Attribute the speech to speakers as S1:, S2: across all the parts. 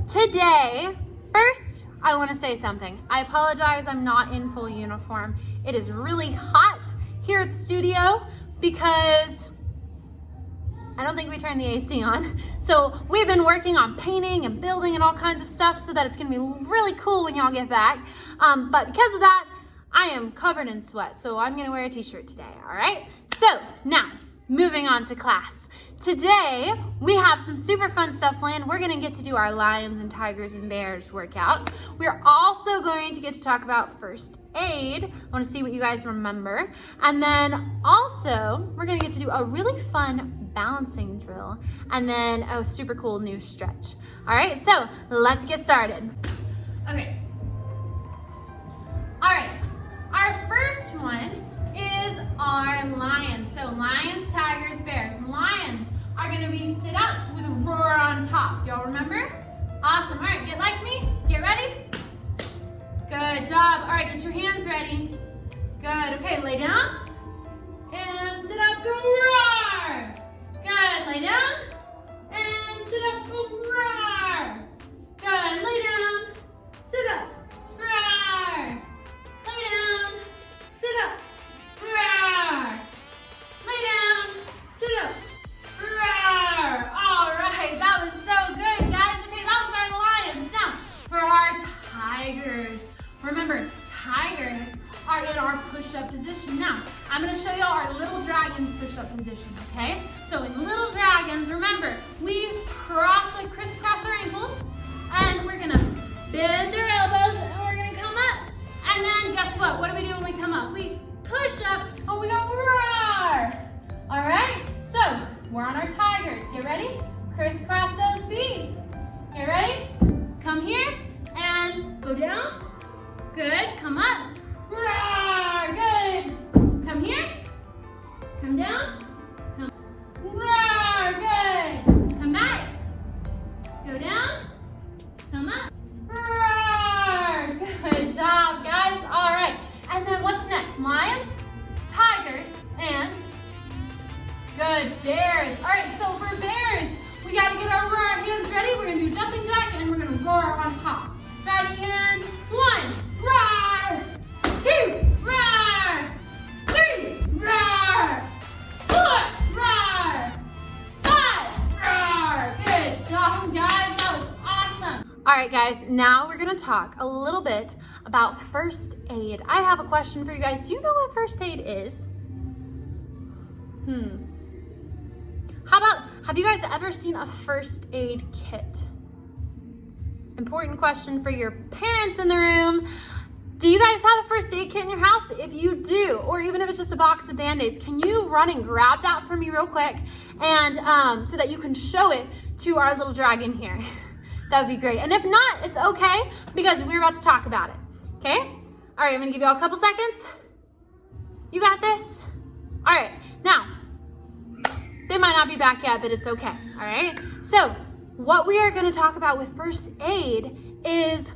S1: Today, first, I want to say something. I apologize, I'm not in full uniform. It is really hot here at the studio because I don't think we turned the AC on. So we've been working on painting and building and all kinds of stuff so that it's gonna be really cool when y'all get back. But because of that, I am covered in sweat, so I'm gonna wear a t-shirt today, all right? So now, moving on to class. Today, we have some super fun stuff planned. We're gonna get to do our lions and tigers and bears workout. We're also going to get to talk about first aid. I wanna see what you guys remember. And then also, we're gonna get to do a really fun balancing drill and then a super cool new stretch. All right, so let's get started. Okay. All right, our first one is our lions. So lions, tigers, bears. Lions are gonna be sit-ups with a roar on top. Do y'all remember? Awesome, all right, get like me, get ready. Good job, all right, get your hands ready. Good, okay, lay down. And sit up, go roar. Good, lay down. And sit up, go roar. Good, lay down. Sit up, roar. Lay down, sit up. Roar. Lay down, sit up, roar. All right, that was so good, guys. Okay, that was our lions. Now, for our tigers. Remember, tigers are in our push-up position. Now, I'm gonna show you our little dragons push-up position, okay? So in little dragons, remember, we crisscross our ankles, and we're gonna bend our elbows, and we're gonna come up. And then guess what? What do we do when we come up? We push up and we go roar. All right, so we're on our tigers. Get ready? Crisscross those feet. Get ready? Come here and go down. Good, come up. Roar, good. Come here, come down. Come. Roar, good. Come back. Go down, come up. Roar, good job, guys. All right. And then what's next? Lions, tigers, and good, bears. All right, so for bears, we gotta get our roar hands ready. We're gonna do jumping jack and we're gonna roar on top. Ready, and 1, roar, 2, roar, 3, roar, 4, roar, 5, roar. Good job, guys, that was awesome. All right, guys, now we're gonna talk a little bit about first aid. I have a question for you guys. Do you know what first aid is? How about, have you guys ever seen a first aid kit? Important question for your parents in the room. Do you guys have a first aid kit in your house? If you do, or even if it's just a box of Band-Aids, can you run and grab that for me real quick? And so that you can show it to our little dragon here. That would be great. And if not, it's okay, because we're about to talk about it. Okay? All right, I'm gonna give you all a couple seconds. You got this? All right, now, they might not be back yet, but it's okay, all right? So, what we are gonna talk about with first aid is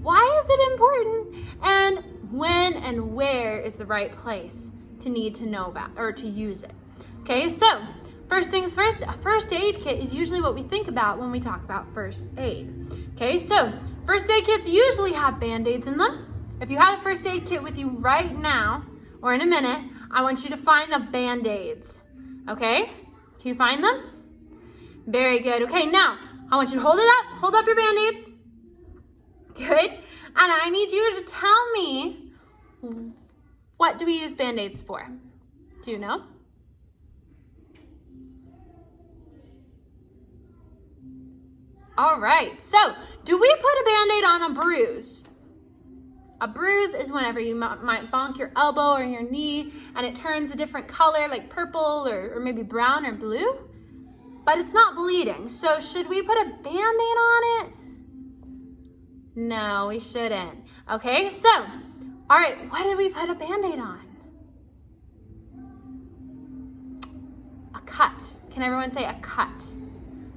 S1: why is it important and when and where is the right place to need to know about or to use it. Okay, so first things first, a first aid kit is usually what we think about when we talk about first aid. Okay, so first aid kits usually have Band-Aids in them. If you have a first aid kit with you right now, or in a minute, I want you to find the Band-Aids, okay? Can you find them? Very good, okay, now, I want you to hold up your Band-Aids. Good, and I need you to tell me, what do we use Band-Aids for? Do you know? All right, so do we put a Band-Aid on a bruise? A bruise is whenever you might bonk your elbow or your knee and it turns a different color, like purple or maybe brown or blue, but it's not bleeding. So should we put a Band-Aid on it? No, we shouldn't. Okay, so, all right, what did we put a Band-Aid on? A cut. Can everyone say a cut?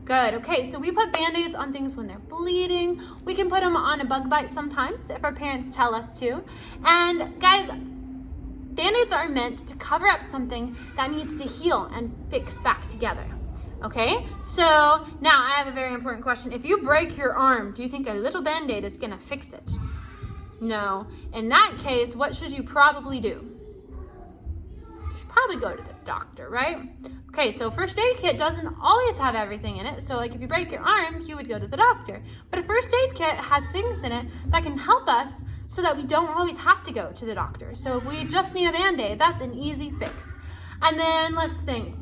S1: Good, okay, so we put Band-Aids on things when they're bleeding. We can put them on a bug bite sometimes if our parents tell us to. And guys, Band-Aids are meant to cover up something that needs to heal and fix back together. Okay, so now I have a very important question. If you break your arm, do you think a little Band-Aid is gonna fix it? No. In that case, what should you probably do? You should probably go to the doctor, right? Okay, so first aid kit doesn't always have everything in it. So like if you break your arm, you would go to the doctor. But a first aid kit has things in it that can help us so that we don't always have to go to the doctor. So if we just need a Band-Aid, that's an easy fix. And then let's think.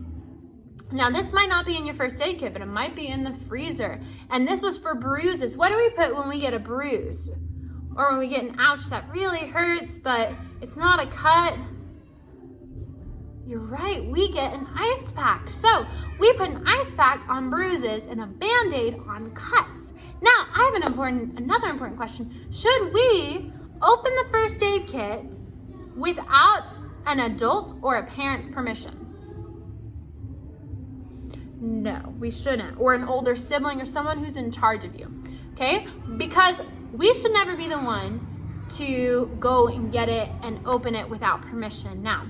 S1: Now this might not be in your first aid kit, but it might be in the freezer. And this is for bruises. What do we put when we get a bruise? Or when we get an ouch that really hurts, but it's not a cut? You're right, we get an ice pack. So we put an ice pack on bruises and a Band-Aid on cuts. Now, I have another important question. Should we open the first aid kit without an adult or a parent's permission? No, we shouldn't. Or an older sibling or someone who's in charge of you, okay? Because we should never be the one to go and get it and open it without permission. Now,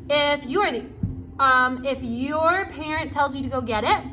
S1: if your parent tells you to go get it,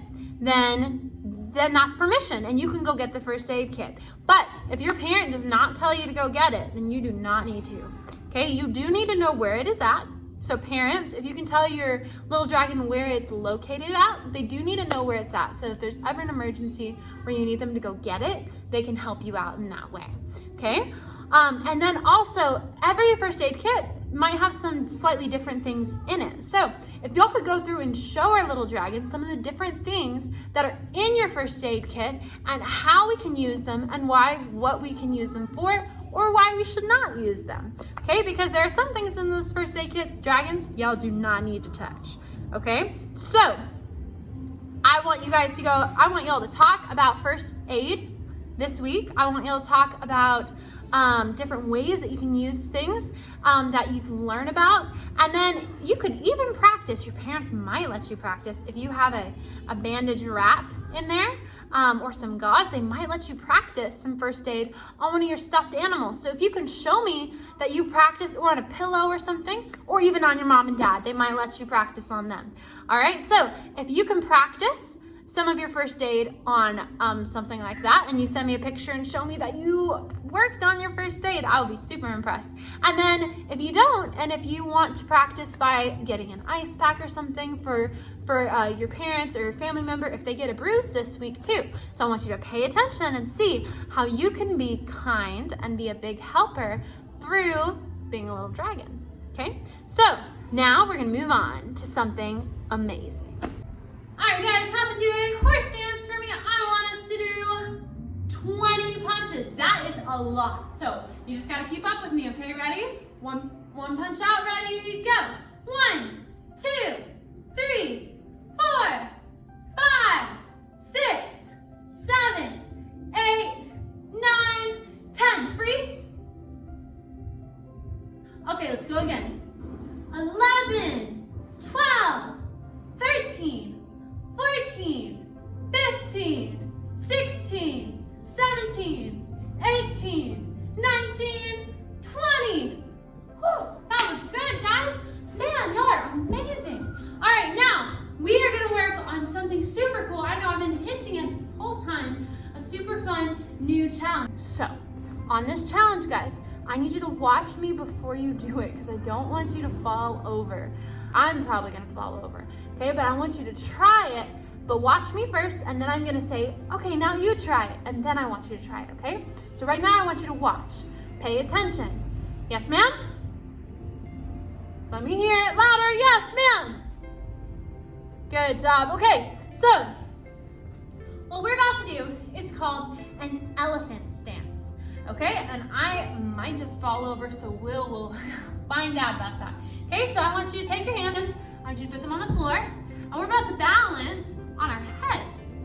S1: then that's permission and you can go get the first aid kit. But if your parent does not tell you to go get it, then you do not need to. Okay, you do need to know where it is at. So parents, if you can tell your little dragon where it's located at, they do need to know where it's at. So if there's ever an emergency where you need them to go get it, they can help you out in that way. Okay, and then also every first aid kit might have some slightly different things in it. So if y'all could go through and show our little dragon some of the different things that are in your first aid kit and how we can use them and what we can use them for or why we should not use them. Okay, because there are some things in those first aid kits, dragons, y'all do not need to touch. Okay, so I want y'all to talk about first aid this week. I want y'all to talk about different ways that you can use things that you can learn about. And then you could even practice. Your parents might let you practice. If you have a bandage wrap in there or some gauze, they might let you practice some first aid on one of your stuffed animals. So if you can show me that you practiced or on a pillow or something, or even on your mom and dad, they might let you practice on them. All right, so if you can practice some of your first aid on something like that, and you send me a picture and show me that you worked on your first aid, I'll be super impressed. And then if you don't, and if you want to practice by getting an ice pack or something for your parents or your family member if they get a bruise this week too. So I want you to pay attention and see how you can be kind and be a big helper through being a little dragon, okay? So now we're gonna move on to something amazing. All right, guys, have to do a horse stance for me. I want us to do 20 punches. That is a lot. So you just gotta keep up with me, okay? Ready? One punch out, ready, go. 1, 2, 3, 4, 5, 6, 7, 8, 9, 10. Freeze. Okay, let's go again. 11, 12, 13, 14, 15, 16, 17, 18, 19, 20. Whew, that was good, guys. Man, y'all are amazing. All right, now we are gonna work on something super cool. I know I've been hinting at this whole time, a super fun new challenge. So, on this challenge, guys, I need you to watch me before you do it because I don't want you to fall over. I'm probably gonna fall over, okay? But I want you to try it, but watch me first, and then I'm gonna say, okay, now you try it, and then I want you to try it, okay? So right now I want you to watch. Pay attention. Yes, ma'am? Let me hear it louder. Yes, ma'am. Good job. Okay, so what we're about to do is called an elephant stance, okay? And I might just fall over, so we'll find out about that. Okay, so I want you to take your hands, I want you to put them on the floor, and we're about to balance on our heads,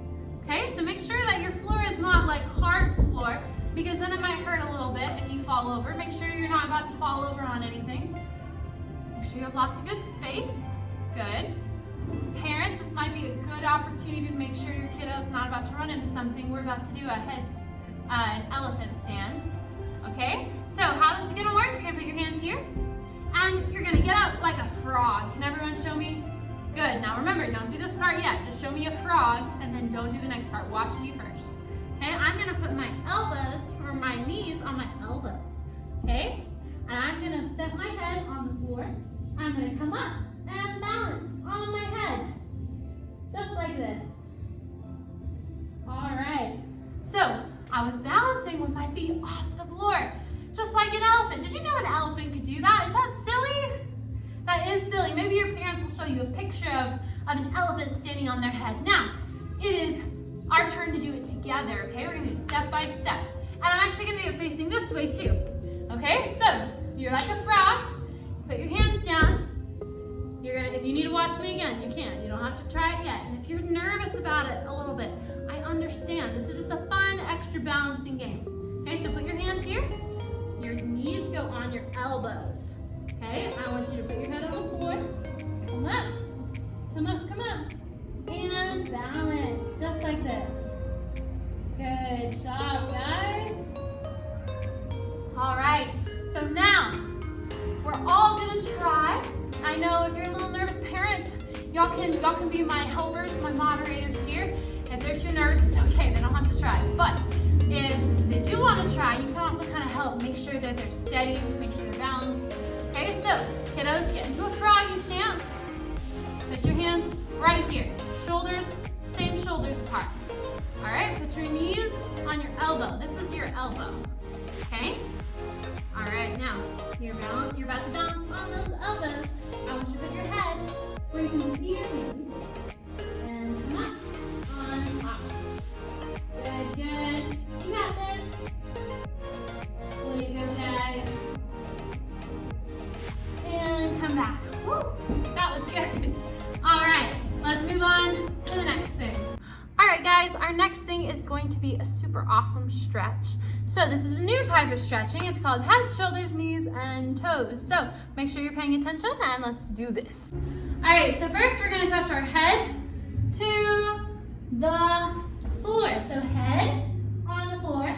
S1: okay? So make sure that your floor is not like hard floor, because then it might hurt a little bit if you fall over. Make sure you're not about to fall over on anything. Make sure you have lots of good space. Good. Parents, this might be a good opportunity to make sure your kiddo's not about to run into something. We're about to do an elephant stand, okay? So how this is gonna work, you're gonna put your hands here, and you're gonna get up like a frog. Can everyone show me? Good, now remember, don't do this part yet. Just show me a frog and then don't do the next part. Watch me first. Okay, I'm gonna put my elbows or my knees on my elbows. Okay, and I'm gonna set my head on the floor. I'm gonna come up and balance on my head. Just like this. All right, so I was balancing with my feet off the floor, just like an elephant. Did you know an elephant could do that? Is that silly? That is silly. Maybe your parents will show you a picture of an elephant standing on their head. Now, it is our turn to do it together, okay? We're gonna do step by step. And I'm actually gonna do it facing this way too, okay? So, you're like a frog, put your hands down. If you need to watch me again, you can. You don't have to try it yet. And if you're nervous about it a little bit, I understand. This is just a fun, extra balancing game. Okay, so put your hands here. Your knees go on your elbows. Okay, I want you to put your head on the floor. Come up, come up, come up. And balance, just like this. Good job, guys. All right, so now we're all gonna try. I know if you're a little nervous parents, y'all can be my helpers, my moderators here. If they're too nervous, it's okay, they don't have to try. But if they do want to try, you can also kind of help make sure that they're steady, make sure they're balanced. Okay, so kiddos, get into a froggy stance. Put your hands right here. Shoulders, same shoulders apart. All right, put your knees on your elbow. This is your elbow, okay? All right, now, you're about to balance on those elbows. I want you to put your head where you can see your knees. And come up, on top. Good, good. You got this. Way to go, guys. And come back. Woo, that was good. All right, let's move on to the next thing. All right, guys, our next thing is going to be a super awesome stretch. So this is a new type of stretching. It's called head, shoulders, knees, and toes. So make sure you're paying attention and let's do this. All right, so first we're gonna touch our head to the floor. So head on the floor,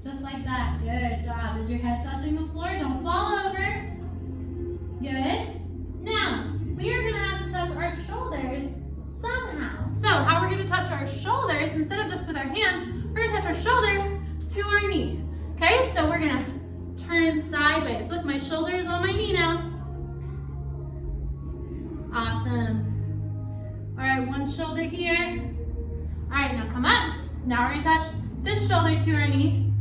S1: just like that. Good job. Is your head touching the floor? Don't fall over. Good. Now, we are gonna have to touch our shoulders somehow. So how we're gonna touch our shoulders, instead of just with our hands, we're gonna touch our shoulder to our knee. Okay, so we're gonna turn sideways. Look, my shoulder is on my knee now. Awesome. All right, one shoulder here. All right, now come up. Now we're gonna touch this shoulder to our knee.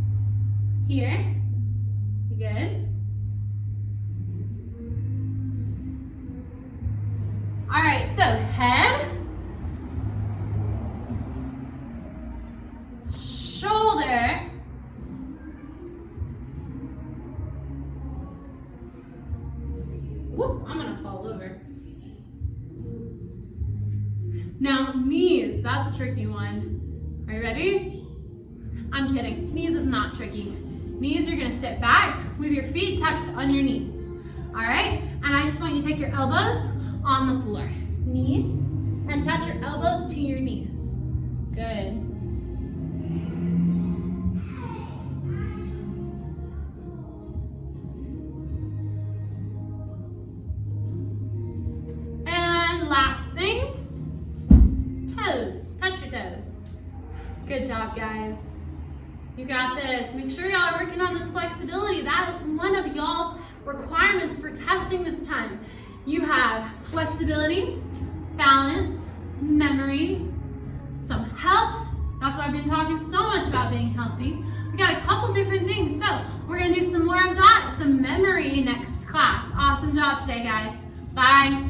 S1: Here. Good. All right, so head, shoulder, whoop, I'm gonna fall over. Now knees, that's a tricky one. Are you ready? I'm kidding, knees is not tricky. Knees, you're gonna sit back with your feet tucked underneath. All right, and I just want you to take your elbows on the floor. Knees, and touch your elbows to your knees. Good. And last thing, toes. Touch your toes. Good job, guys. You got this. Make sure y'all are working on this flexibility. That is one of y'all's requirements for testing this time. You have flexibility, balance, memory, some health. That's why I've been talking so much about being healthy. We got a couple different things. So we're gonna do some more of that, some memory next class. Awesome job today, guys. Bye.